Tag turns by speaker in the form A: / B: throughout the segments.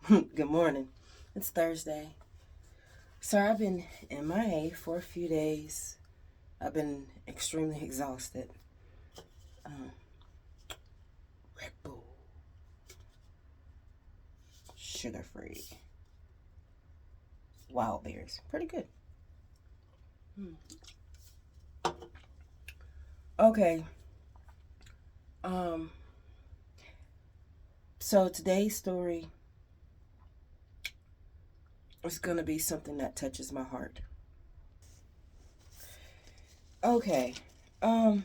A: Good morning. It's Thursday. So I've been MIA for a few days. I've been extremely exhausted. Um, Red Bull, sugar free, wild berries. Pretty good. Hmm. Okay. Um, so today's story is going to be something that touches my heart. Okay. Um,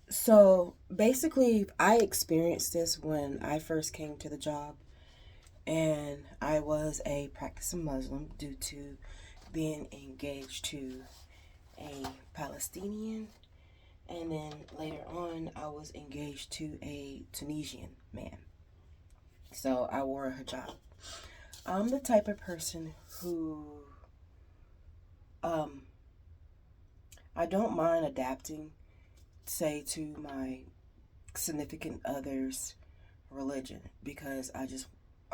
A: so basically, I experienced this when I first came to the job, and I was a practicing Muslim due to being engaged to a Palestinian, and then later on, I was engaged to a Tunisian man. So I wore a hijab. I'm the type of person who, um, I don't mind adapting, say, to my significant other's religion because I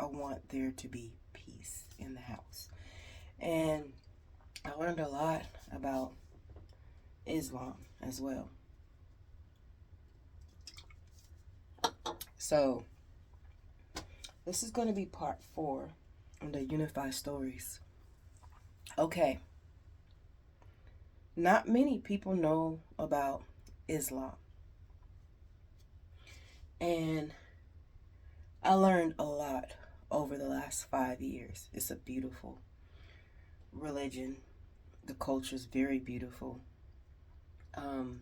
A: want there to be peace in the house. And I learned a lot about Islam as well. So this is going to be part 4 of the Unify stories. Okay, not many people know about Islam. And I learned a lot over the last 5 years. It's a beautiful religion. The culture is very beautiful. Um,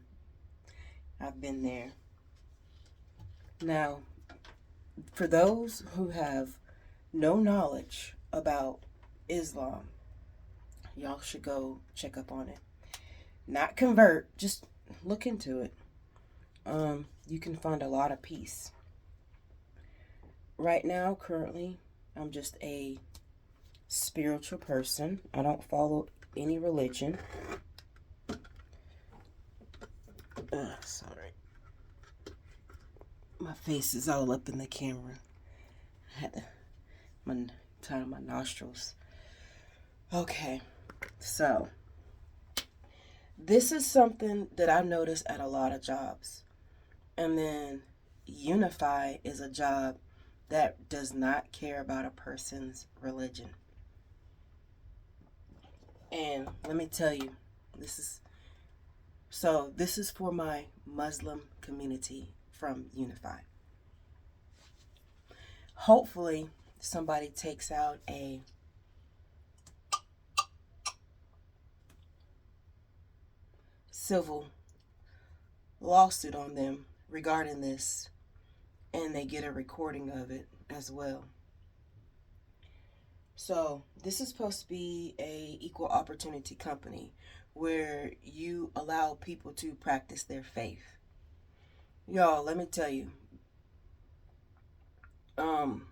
A: I've been there. Now, for those who have no knowledge about Islam, y'all should go check up on it. Not convert, just look into it. You can find a lot of peace. Right now, currently, I'm just a spiritual person. I don't follow any religion. Sorry. My face is all up in the camera. I had to tie my nostrils. Okay, so this is something that I notice at a lot of jobs. And then Unify is a job that does not care about a person's religion. And let me tell you, this is this is for my Muslim community from Unify. Hopefully somebody takes out a civil lawsuit on them regarding this, and they get a recording of it as well. So this is supposed to be a equal opportunity company where you allow people to practice their faith. Y'all, let me tell you, um,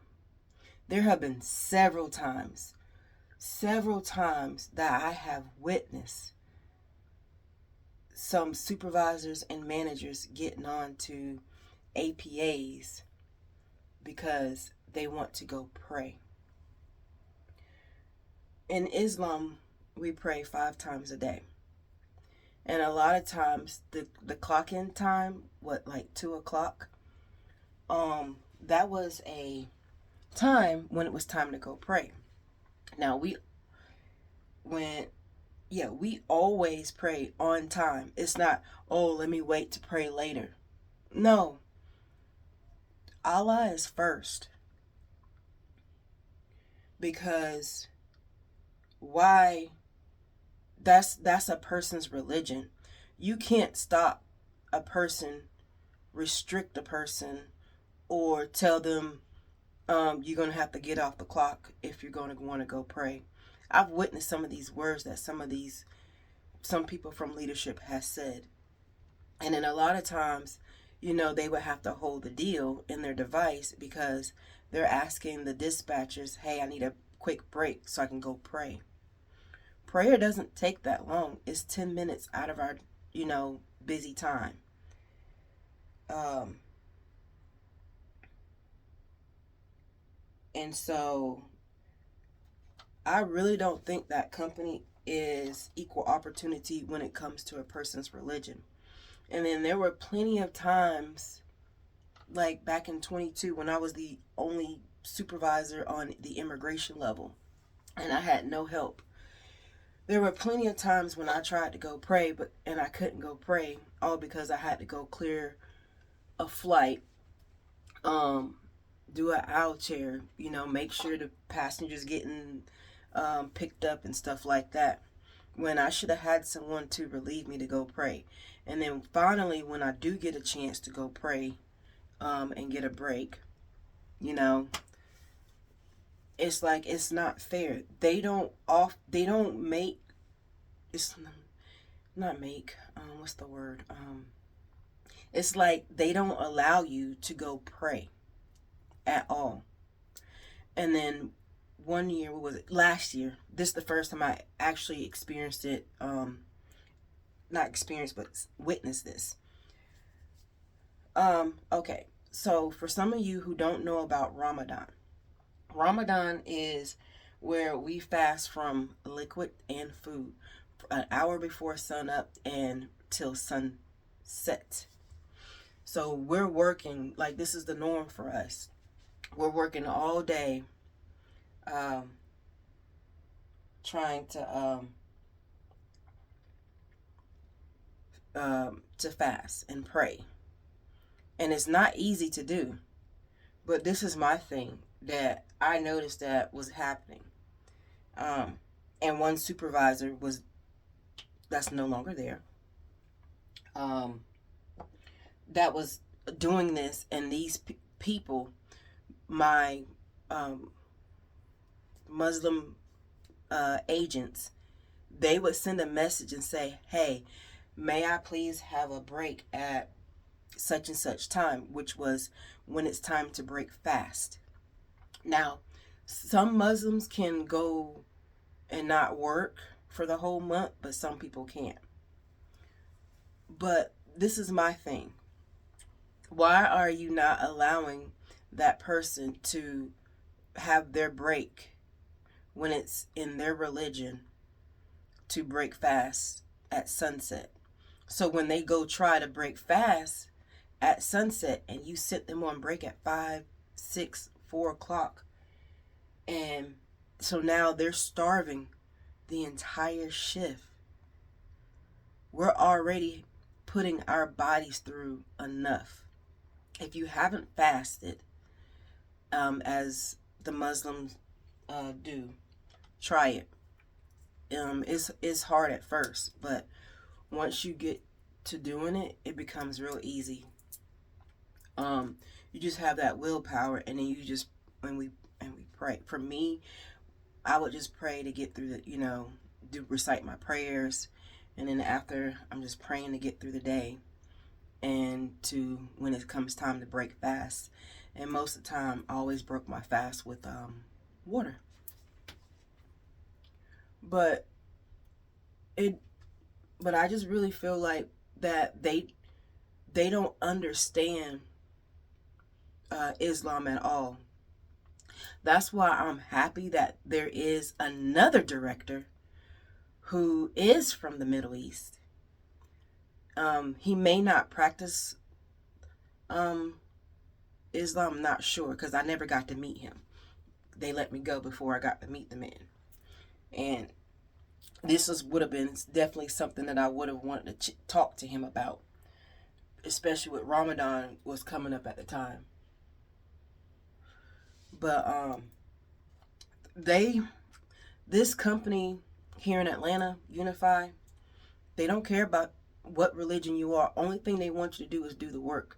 A: there have been several times that I have witnessed some supervisors and managers getting on to APAs because they want to go pray. In Islam, we pray 5 times a day. And a lot of times the clock in time, like 2 o'clock, that was a time when it was time to go pray. Now we always pray on time. It's not, oh, let me wait to pray later. No. Allah is first. Because why that's a person's religion. You can't stop a person, restrict a person, or tell them you're going to have to get off the clock if you're going to want to go pray. I've witnessed some of these words that some people from leadership has said. And then a lot of times, they would have to hold the deal in their device because they're asking the dispatchers, hey, I need a quick break so I can go pray. Prayer doesn't take that long. It's 10 minutes out of our, busy time. Um, And so I really don't think that company is equal opportunity when it comes to a person's religion. And then there were plenty of times, like back in 22, when I was the only supervisor on the immigration level and I had no help. There were plenty of times when I tried to go pray, and I couldn't go pray, all because I had to go clear a flight, um, do an aisle chair, make sure the passengers getting picked up and stuff like that. When I should have had someone to relieve me to go pray. And then finally, when I do get a chance to go pray and get a break, you know, it's like it's not fair. They don't make it's not make what's the word? It's like they don't allow you to go pray at all. And then one year, what was it? Last year. This is the first time I actually experienced it. Not experienced, but witnessed this. Okay. So for some of you who don't know about Ramadan, Ramadan is where we fast from liquid and food an hour before sun up and till sunset. So we're working, like this is the norm for us. We're working all day, trying to fast and pray, and it's not easy to do. But this is my thing that I noticed that was happening, and one supervisor that's no longer there, that was doing this, and these people, my Muslim agents, they would send a message and say, hey, may I please have a break at such and such time, which was when it's time to break fast. Now, some Muslims can go and not work for the whole month, but some people can't. But this is my thing. Why are you not allowing that person to have their break when it's in their religion to break fast at sunset? So when they go try to break fast at sunset and you sit them on break at 5, 6, 4 o'clock, and so now they're starving the entire shift. We're already putting our bodies through enough. If you haven't fasted, as the Muslims do, try it. It's hard at first, but once you get to doing it, it becomes real easy. You just have that willpower, and then you just we pray. For me, I would just pray to get through recite my prayers, and then after I'm just praying to get through the day, and to when it comes time to break fast. And most of the time, I always broke my fast with water. But I just really feel like that they don't understand Islam at all. That's why I'm happy that there is another director who is from the Middle East. He may not practice Islam, I'm not sure, because I never got to meet him. They let me go before I got to meet the man. And this would have been definitely something that I would have wanted to talk to him about, especially with Ramadan was coming up at the time. But this company here in Atlanta, Unifi, they don't care about what religion you are. Only thing they want you to do is do the work.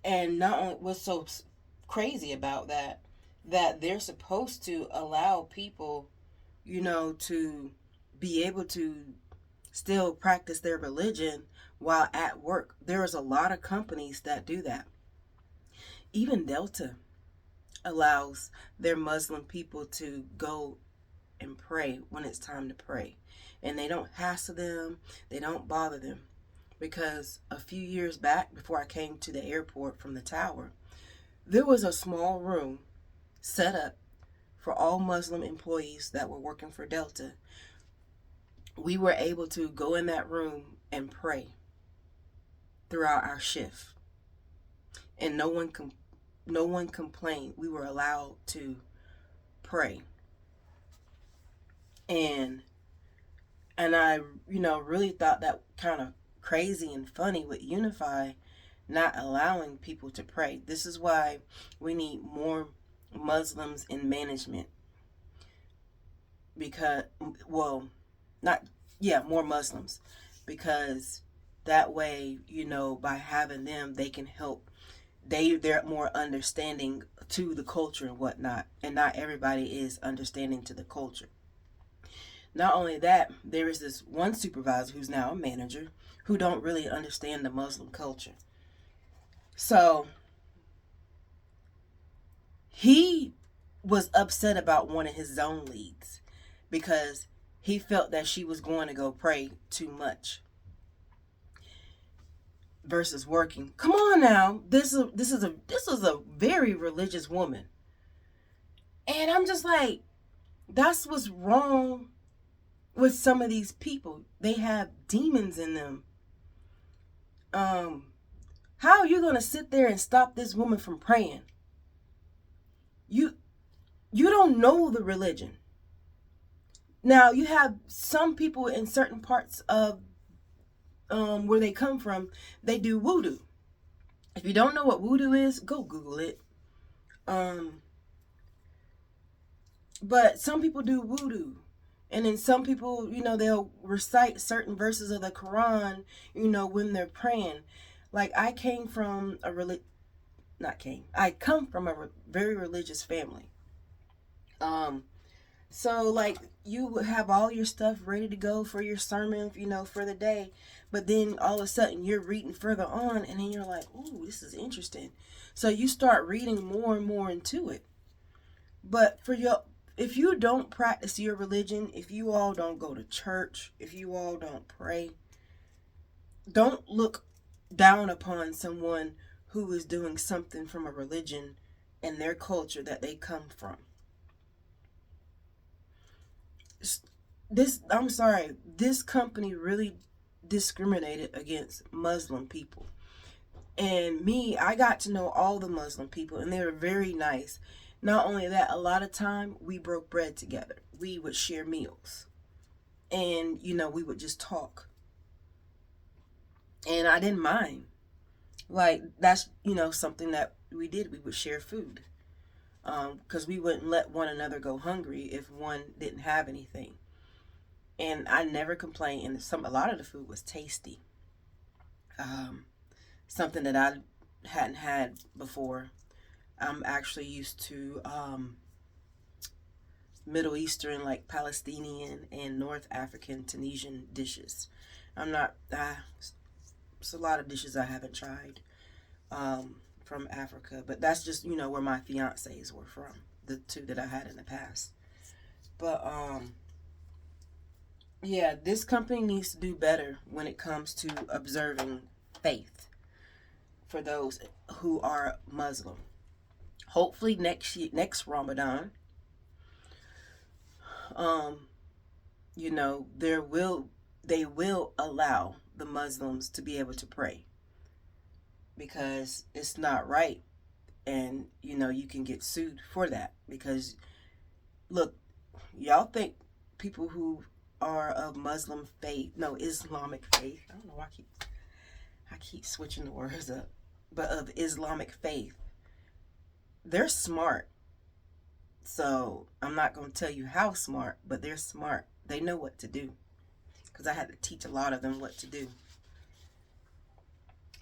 A: And not only what's so crazy about that they're supposed to allow people, to be able to still practice their religion while at work. There is a lot of companies that do that. Even Delta allows their Muslim people to go and pray when it's time to pray. And they don't hassle them, they don't bother them. Because a few years back, before I came to the airport from the tower, There was a small room set up for all Muslim employees that were working for Delta. We were able to go in that room and pray throughout our shift, and no one complained. We were allowed to pray, and I really thought that kind of crazy and funny with Unify not allowing people to pray. This is why we need more Muslims in management, because not more Muslims, because that way, by having them, they can help. They're more understanding to the culture and whatnot, and not everybody is understanding to the culture. Not only that, there is this one supervisor who's now a manager who don't really understand the Muslim culture. So he was upset about one of his zone leads because he felt that she was going to go pray too much versus working. Come on now, this is a very religious woman, and I'm just like, that's what's wrong with some of these people. They have demons in them. How are you going to sit there and stop this woman from praying? You don't know the religion. Now, you have some people in certain parts of where they come from, they do voodoo. If you don't know what voodoo is, go Google it. But some people do voodoo. And then some people, they'll recite certain verses of the Quran, when they're praying. Like, I come from a very religious family. So, like, you would have all your stuff ready to go for your sermon, for the day. But then all of a sudden you're reading further on, and then you're like, ooh, this is interesting. So you start reading more and more into it. But if you don't practice your religion, if you all don't go to church, if you all don't pray, don't look down upon someone who is doing something from a religion and their culture that they come from. This company really discriminated against Muslim people. And I got to know all the Muslim people, and they were very nice. Not only that, a lot of time we broke bread together. We would share meals. And, we would just talk. And I didn't mind. Like, that's, something that we did. We would share food. Because we wouldn't let one another go hungry if one didn't have anything. And I never complained. And a lot of the food was tasty. Something that I hadn't had before. I'm actually used to Middle Eastern, like Palestinian and North African, Tunisian dishes. It's a lot of dishes I haven't tried from Africa, but that's just, where my fiancés were from, the two that I had in the past. But, this company needs to do better when it comes to observing faith for those who are Muslim. Hopefully next Ramadan, they will allow the Muslims to be able to pray, because it's not right, and you can get sued for that. Because look, y'all think people who are of Islamic faith, I don't know why I keep switching the words up, but of Islamic faith, they're smart. So I'm not going to tell you how smart, but they're smart. They know what to do, because I had to teach a lot of them what to do.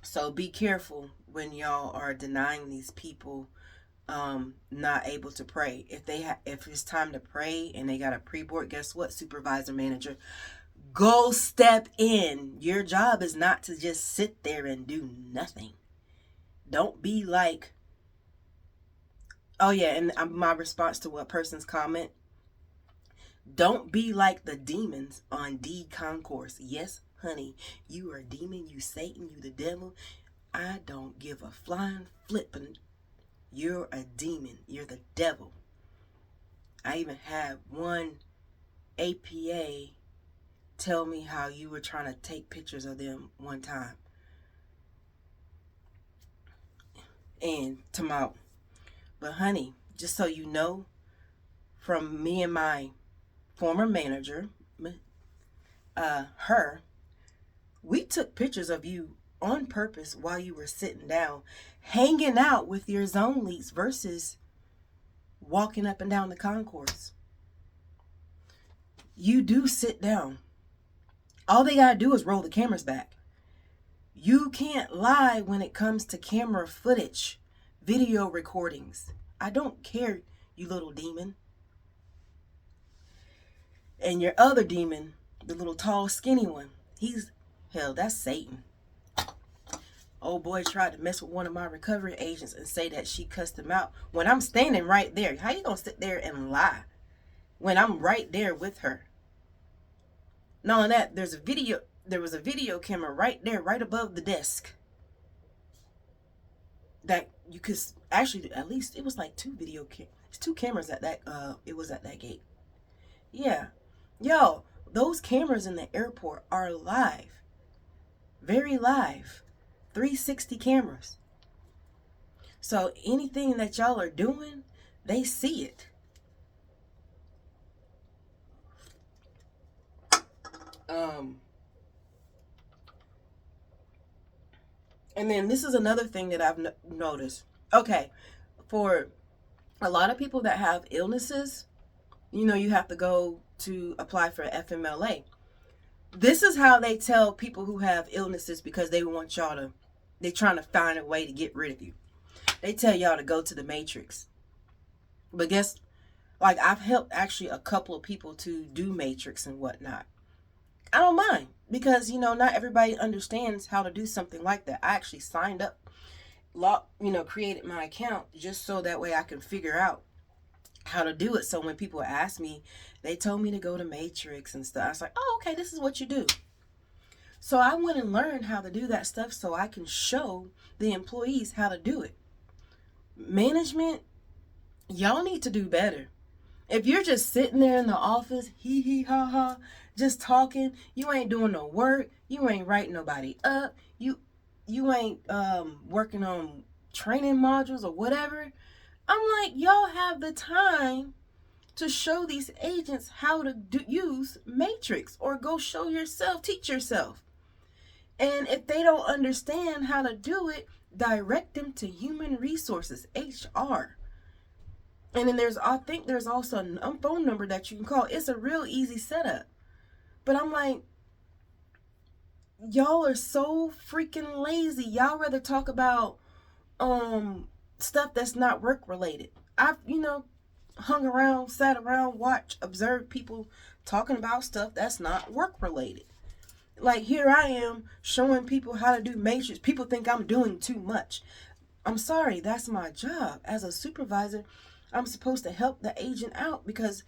A: So be careful when y'all are denying these people not able to pray. If it's time to pray and they got a pre-board, guess what, supervisor, manager? Go step in. Your job is not to just sit there and do nothing. Don't be like, oh yeah, and my response to a person's comment, don't be like the demons on D Concourse. Yes, honey, you are a demon, you Satan, you the devil. I don't give a flying flippin'. You're a demon. You're the devil. I even had one APA tell me how you were trying to take pictures of them one time. And tomorrow. But honey, just so you know, from me and my former manager, we took pictures of you on purpose while you were sitting down, hanging out with your zone leads versus walking up and down the concourse. You do sit down. All they gotta do is roll the cameras back. You can't lie when it comes to camera footage, video recordings. I don't care, you little demon. And your other demon, the little tall skinny one, that's Satan. Old boy tried to mess with one of my recovery agents and say that she cussed him out when I'm standing right there. How you gonna sit there and lie when I'm right there with her? Not only that, there was a video camera right there, right above the desk, that you could actually, at least it was like two cameras at that it was at that gate. Yeah. Yo, those cameras in the airport are live. Very live. 360 cameras. So anything that y'all are doing, they see it. And then this is another thing that I've noticed. Okay, for a lot of people that have illnesses, you have to go to apply for FMLA. This is how they tell people who have illnesses, because they're trying to find a way to get rid of you. They tell y'all to go to the Matrix. But I've helped actually a couple of people to do Matrix and whatnot. I don't mind, because, not everybody understands how to do something like that. I actually signed up, created my account just so that way I can figure out how to do it. So when people ask me, they told me to go to Matrix and stuff. I was like, oh, okay, this is what you do. So I went and learned how to do that stuff so I can show the employees how to do it. Management, y'all need to do better. If you're just sitting there in the office, hee hee ha ha, just talking, you ain't doing no work, you ain't writing nobody up, you ain't working on training modules or whatever. I'm like, y'all have the time to show these agents how to use Matrix, or go show yourself, teach yourself. And if they don't understand how to do it, direct them to human resources, HR. And then I think there's also a phone number that you can call. It's a real easy setup. But I'm like, y'all are so freaking lazy. Y'all rather talk about stuff that's not work related. I've, hung around, sat around, watched, observed people talking about stuff that's not work related. Like, here I am showing people how to do Matrix. People think I'm doing too much. I'm sorry, that's my job. As a supervisor, I'm supposed to help the agent out, because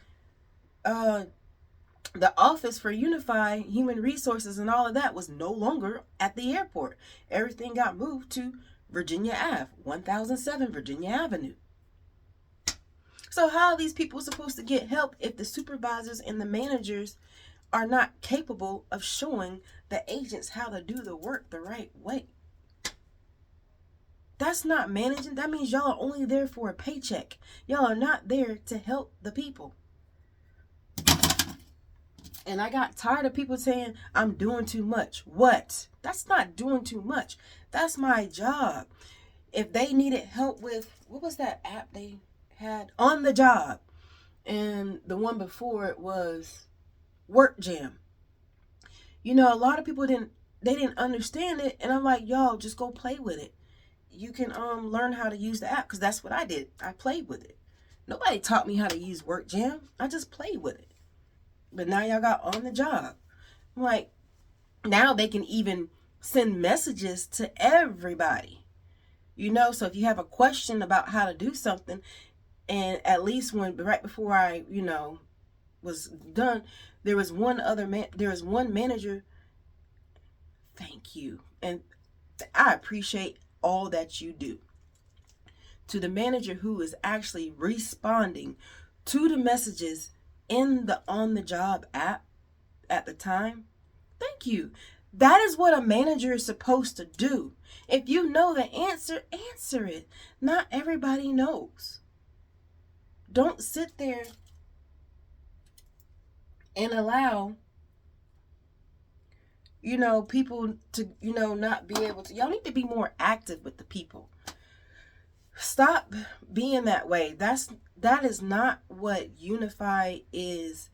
A: the office for Unifi, Human Resources, and all of that was no longer at the airport. Everything got moved to Virginia Ave, 1007 Virginia Avenue. So how are these people supposed to get help if the supervisors and the managers are not capable of showing the agents how to do the work the right way? That's not managing. That means y'all are only there for a paycheck. Y'all are not there to help the people. And I got tired of people saying I'm doing too much. What? That's not doing too much. That's my job. If they needed help with, what was that app they had? On the Job. And the one before it was Work Jam. A lot of people didn't understand it. And I'm like, y'all, just go play with it. You can learn how to use the app, because that's what I did. I played with it. Nobody taught me how to use Work Jam. I just played with it. But now y'all got On the Job. I'm like, now they can even send messages to everybody. So if you have a question about how to do something, and at least right before I, was done, there was one manager. Thank you. And I appreciate all that you do. to the manager who is actually responding to the messages in the on the job app at the time, thank you. That is what a manager is supposed to do. If you know the answer, answer it. Not everybody knows. Don't sit there and allow, people to, not be able to. Y'all need to be more active with the people. Stop being that way. That is not what Unify is.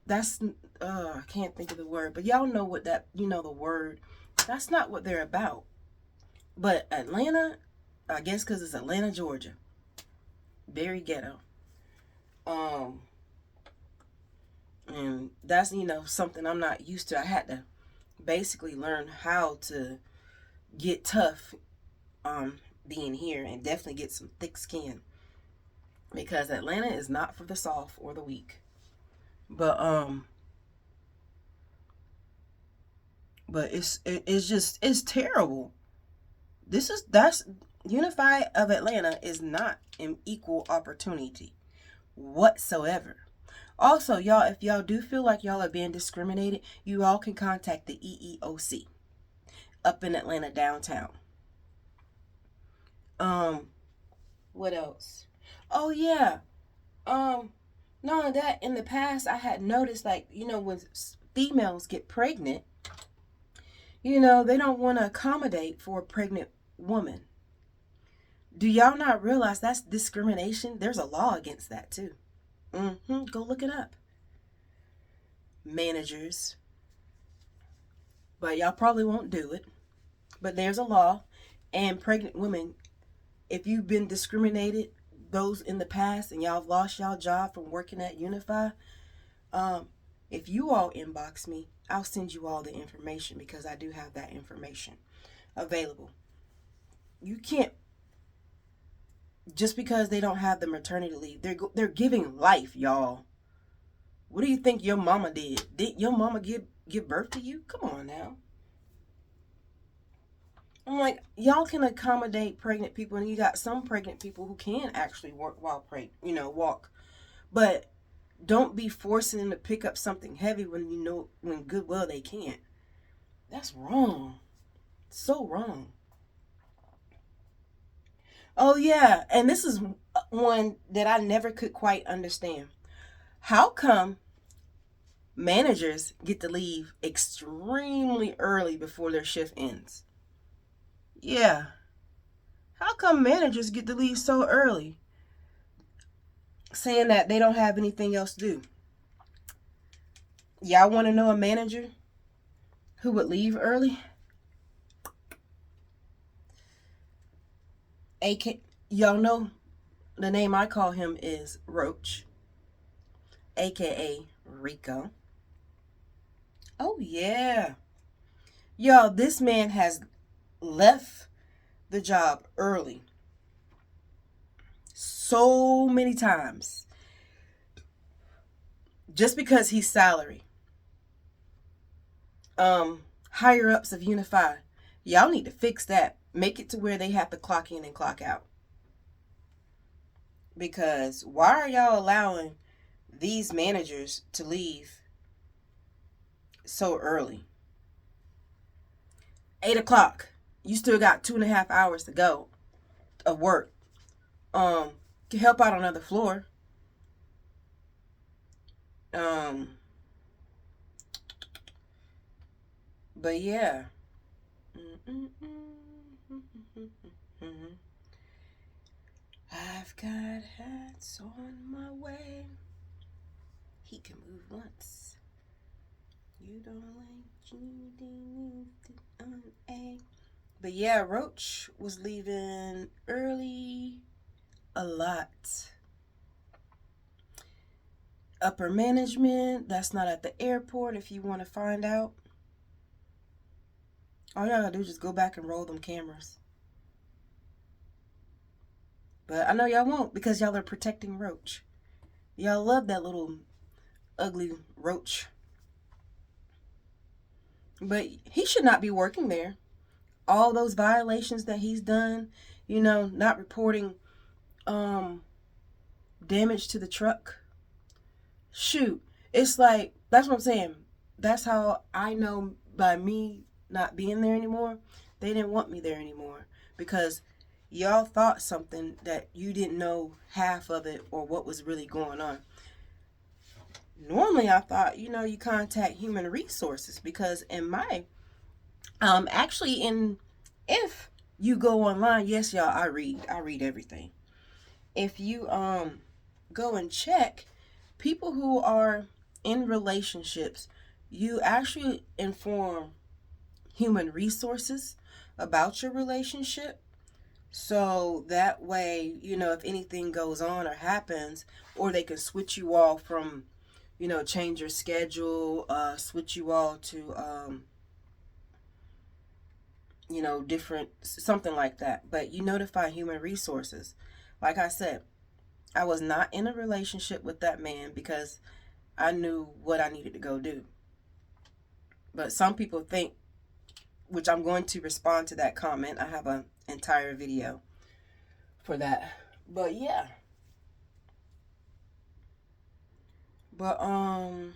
A: That's I can't think of the word, but y'all know what that, the word. That's not what they're about. But Atlanta, I guess because it's Atlanta, Georgia, very ghetto. And that's, something I'm not used to. I had to basically learn how to get tough being here, and definitely get some thick skin, because Atlanta is not for the soft or the weak. But it's terrible. That's Unify of Atlanta is not an equal opportunity whatsoever. Also, y'all, if y'all do feel like y'all are being discriminated, you all can contact the EEOC up in Atlanta downtown. What else? Oh yeah. Not only that, in the past I had noticed, like, when females get pregnant, they don't want to accommodate for a pregnant woman. Do y'all not realize that's discrimination? There's a law against that too. Go look it up. Managers. But y'all probably won't do it. But there's a law. And pregnant women, if you've been discriminated, those in the past, and y'all have lost y'all job from working at Unify, if you all inbox me, I'll send you all the information, because I do have that information available. You can't, just because they don't have the maternity leave, they're giving life, y'all. What do you think your mama did? Did your mama give birth to you? Come on now. I'm like, y'all can accommodate pregnant people, and you got some pregnant people who can actually work while walk. But don't be forcing them to pick up something heavy when good well they can't. That's wrong. So wrong. Oh yeah, and this is one that I never could quite understand. How come managers get to leave extremely early before their shift ends? Yeah. How come managers get to leave so early, saying that they don't have anything else to do? Y'all want to know a manager who would leave early? Y'all know the name I call him is Roach, aka Rico. Oh yeah. Y'all, this man has left the job early so many times just because he's salary. Higher ups of Unify, y'all need to fix that. Make it to where they have to clock in and clock out. Because why are y'all allowing these managers to leave so early? 8 o'clock. You still got 2.5 hours to go of work. Can help out on another floor. But yeah. I've got hats on my way. He can move once. You don't like you. But yeah, Roach was leaving early a lot. Upper management, that's not at the airport if you want to find out. All y'all gotta do is just go back and roll them cameras. But I know y'all won't, because y'all are protecting Roach. Y'all love that little ugly Roach. But he should not be working there. All those violations that he's done, not reporting damage to the truck. Shoot, it's like, that's what I'm saying. That's how I know, by me not being there anymore, they didn't want me there anymore, because y'all thought something that you didn't know half of it or what was really going on. Normally I thought, you contact human resources, because in my actually in if you go online, yes y'all, I read everything. If you go and check people who are in relationships, you actually inform human resources about your relationship. So that way, if anything goes on or happens, or they can switch you all from, change your schedule, switch you all to, different, something like that. But you notify human resources. Like I said, I was not in a relationship with that man because I knew what I needed to go do. But some people think, which I'm going to respond to that comment. I have an entire video for that. But yeah. But I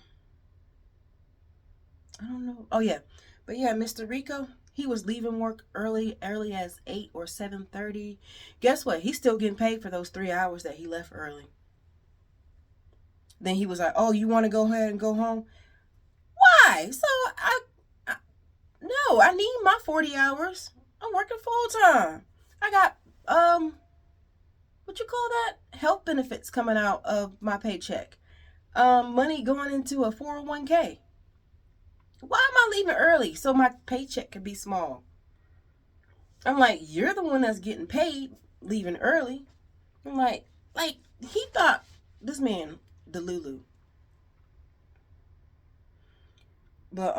A: don't know. Oh yeah. But yeah, Mr. Rico, he was leaving work early as 8 or 7:30. Guess what? He's still getting paid for those 3 hours that he left early. Then he was like, "Oh, you want to go ahead and go home?" Why? So I no, I need my 40 hours. I'm working full time. I got what you call that? Health benefits coming out of my paycheck. Money going into a 401k. Why am I leaving early so my paycheck could be small? I'm like, you're the one that's getting paid leaving early. I'm like he thought this man the Lulu. But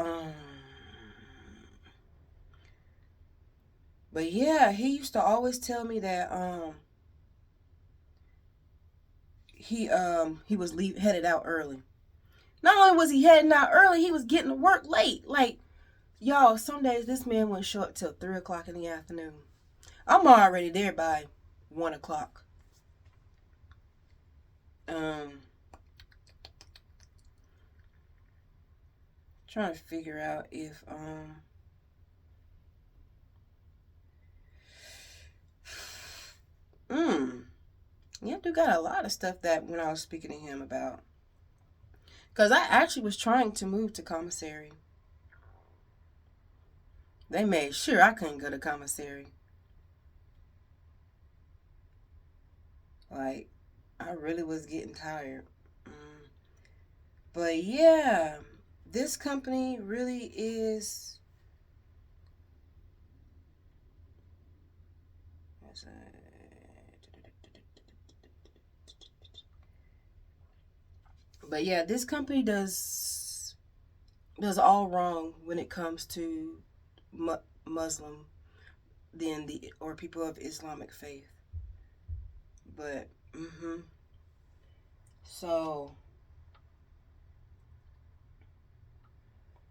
A: but yeah, he used to always tell me that he was headed out early. Not only was he heading out early, he was getting to work late. Like, y'all, some days this man wouldn't show up till 3 o'clock in the afternoon. I'm already there by 1 o'clock. Trying to figure out if yeah, do got a lot of stuff that when I was speaking to him about. Because I actually was trying to move to commissary. They made sure I couldn't go to commissary. Like, I really was getting tired. But yeah, this company really is. But yeah, this company does all wrong when it comes to Muslim, then the or people of Islamic faith. But so,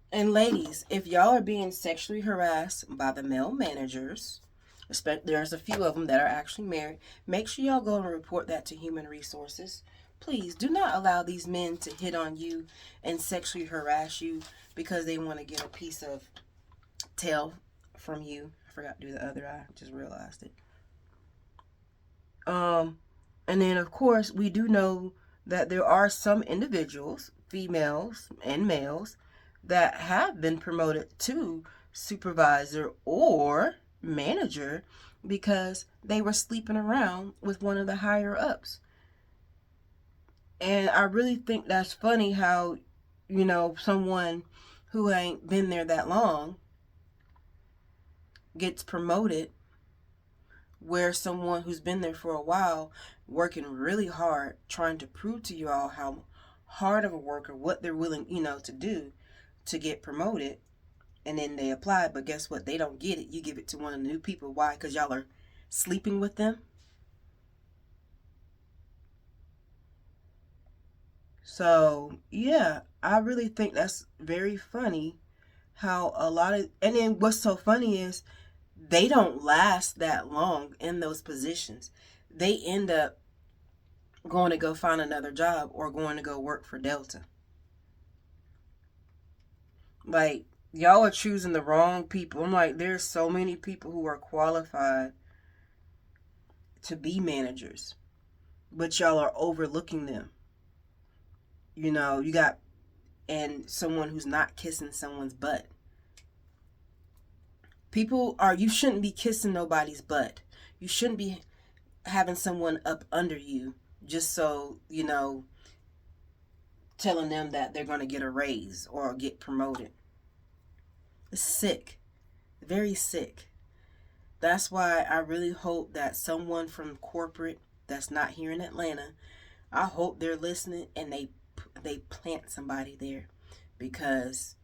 A: and ladies, if y'all are being sexually harassed by the male managers, there's a few of them that are actually married, make sure y'all go and report that to human resources. Please do not allow these men to hit on you and sexually harass you because they want to get a piece of tail from you. I forgot to do the other eye. Just realized it. And then of course we do know that there are some individuals, females and males, that have been promoted to supervisor or manager because they were sleeping around with one of the higher ups. And I really think that's funny how, someone who ain't been there that long gets promoted, where someone who's been there for a while, working really hard, trying to prove to you all how hard of a worker, what they're willing, to do to get promoted, and then they apply, but guess what? They don't get it. You give it to one of the new people. Why? Because y'all are sleeping with them. So, yeah, I really think that's very funny how a lot of, and then what's so funny is they don't last that long in those positions. They end up going to go find another job or going to go work for Delta. Like, y'all are choosing the wrong people. I'm like, there's so many people who are qualified to be managers, but y'all are overlooking them. You got, and someone who's not kissing someone's butt. You shouldn't be kissing nobody's butt. You shouldn't be having someone up under you just so, telling them that they're going to get a raise or get promoted. It's sick. Very sick. That's why I really hope that someone from corporate that's not here in Atlanta, I hope they're listening and they plant somebody there, because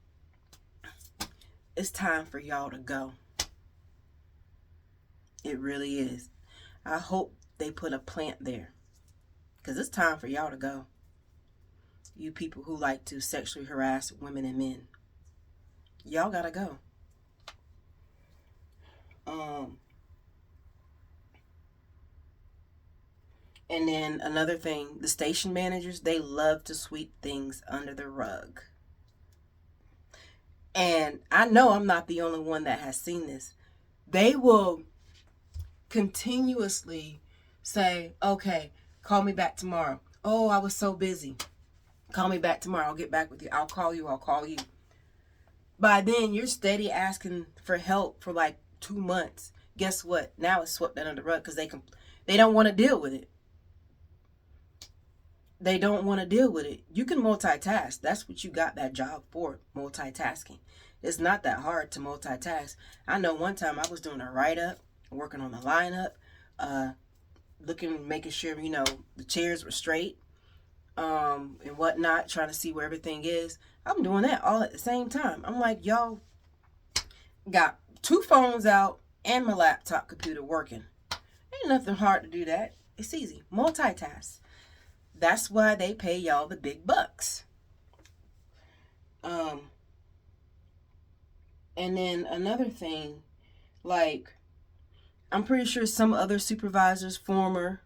A: it's time for y'all to go. It really is. I hope they put a plant there, because it's time for y'all to go. You people who like to sexually harass women and men, y'all gotta go. And then another thing, the station managers, they love to sweep things under the rug. And I know I'm not the only one that has seen this. They will continuously say, okay, call me back tomorrow. Oh, I was so busy. Call me back tomorrow. I'll get back with you. I'll call you. By then, you're steady asking for help for like 2 months. Guess what? Now it's swept under the rug because they don't want to deal with it. They don't want to deal with it. You can multitask. That's what you got that job for, multitasking. It's not that hard to multitask. I know one time I was doing a write-up, working on the lineup, making sure, the chairs were straight, and whatnot, trying to see where everything is. I'm doing that all at the same time. I'm like, y'all got 2 phones out and my laptop computer working. Ain't nothing hard to do that. It's easy. Multitask. That's why they pay y'all the big bucks. And then another thing, like, I'm pretty sure some other supervisors, former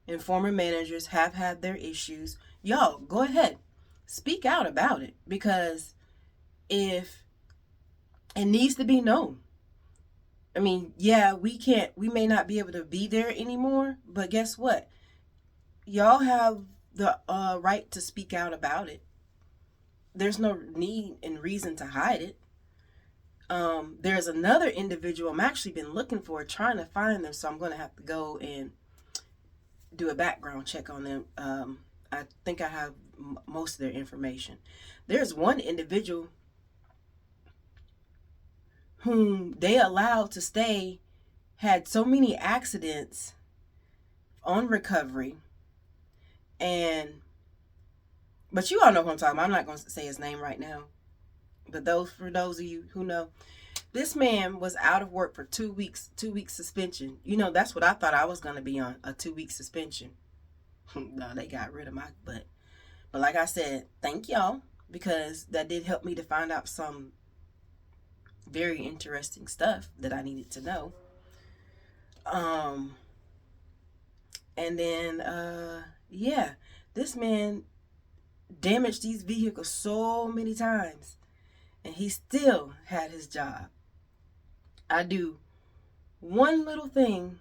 A: managers have had their issues. Y'all, go ahead. Speak out about it, because if it needs to be known. I mean, yeah, we may not be able to be there anymore, but guess what? Y'all have the right to speak out about it. There's no need and reason to hide it. There's another individual I'm actually been looking for, trying to find them, so I'm going to have to go and do a background check on them. I think I have most of their information. There's one individual whom they allowed to stay, had so many accidents on recovery, but you all know who I'm talking about. I'm not going to say his name right now, but for those of you who know, this man was out of work for 2 weeks, 2 weeks suspension. That's what I thought I was going to be on, a 2-week suspension. No, they got rid of my butt. But like I said, thank y'all, because that did help me to find out some very interesting stuff that I needed to know. And then, yeah, this man damaged these vehicles so many times, and he still had his job. I do one little thing,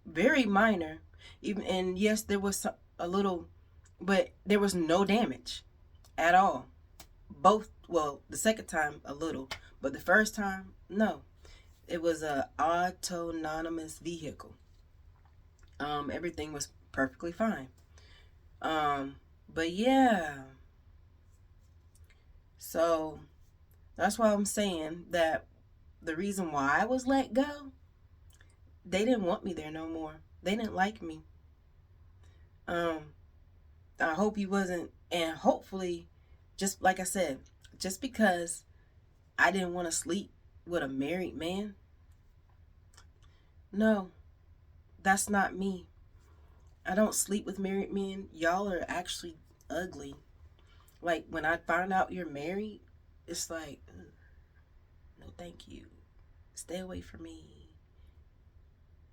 A: very minor, and yes, there was a little, but there was no damage at all. The second time a little, but the first time, no. It was a autonomous vehicle. Everything was perfectly fine. But yeah. So that's why I'm saying that the reason why I was let go, they didn't want me there no more. They didn't like me. I hope he wasn't, and hopefully, just like I said, just because I didn't want to sleep with a married man, no, that's not me. I don't sleep with married men. Y'all are actually ugly. Like, when I find out you're married, it's like, no thank you. Stay away from me.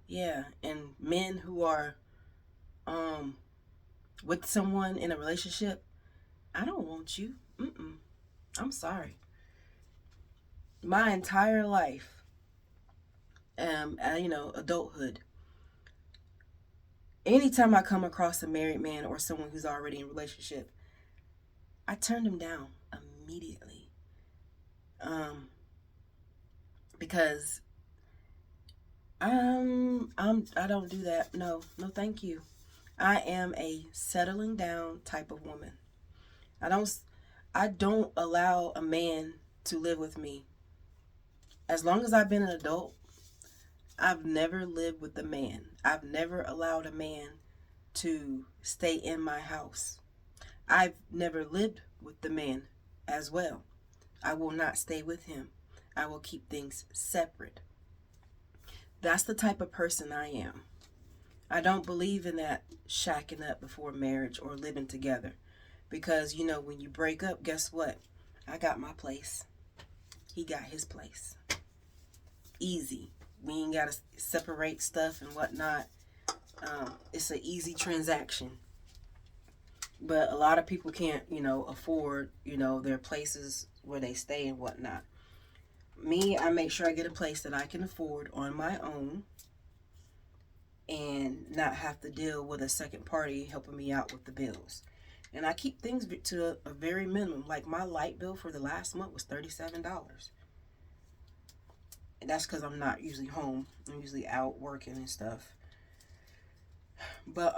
A: Yeah, and men who are um with someone in a relationship, I don't want you. I'm sorry. My entire life, adulthood, anytime I come across a married man or someone who's already in a relationship, I turn them down immediately. Because I don't do that. No, no, thank you. I am a settling down type of woman. I don't I don't allow a man to live with me. As long as I've been an adult, I've never lived with a man. I've never allowed a man to stay in my house. I've never lived with the man as well. I will not stay with him. I will keep things separate. That's the type of person I am. I don't believe in that shacking up before marriage or living together. Because, when you break up, guess what? I got my place. He got his place. Easy. We ain't got to separate stuff and whatnot. It's an easy transaction. But a lot of people can't, afford, their places where they stay and whatnot. Me, I make sure I get a place that I can afford on my own and not have to deal with a second party helping me out with the bills. And I keep things to a very minimum. Like my light bill for the last month was $37. And that's because I'm not usually home. I'm usually out working and stuff. But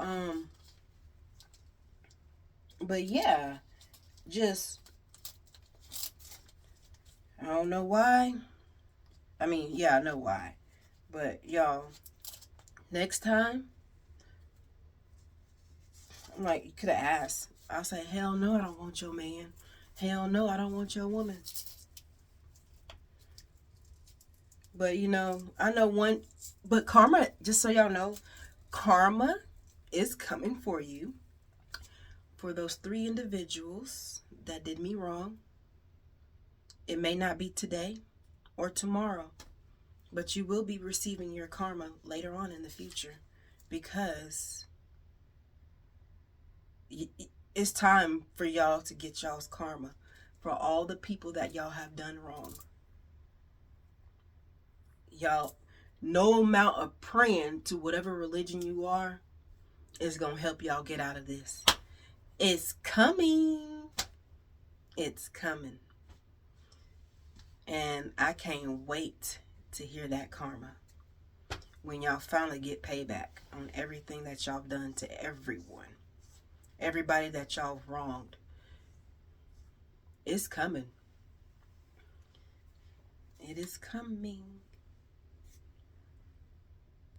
A: yeah, just, I don't know why. I mean, yeah, I know why. But y'all, next time, I'm like, you could have asked. I'll say, hell no, I don't want your man. Hell no, I don't want your woman. But I know one, but karma, just so y'all know, karma is coming for you. For those 3 individuals that did me wrong. It may not be today or tomorrow, but you will be receiving your karma later on in the future, because it's time for y'all to get y'all's karma for all the people that y'all have done wrong. Y'all, no amount of praying to whatever religion you are is going to help y'all get out of this. It's coming. It's coming. And I can't wait to hear that karma when y'all finally get payback on everything that y'all done to everyone. Everybody that y'all wronged. It's coming. It is coming.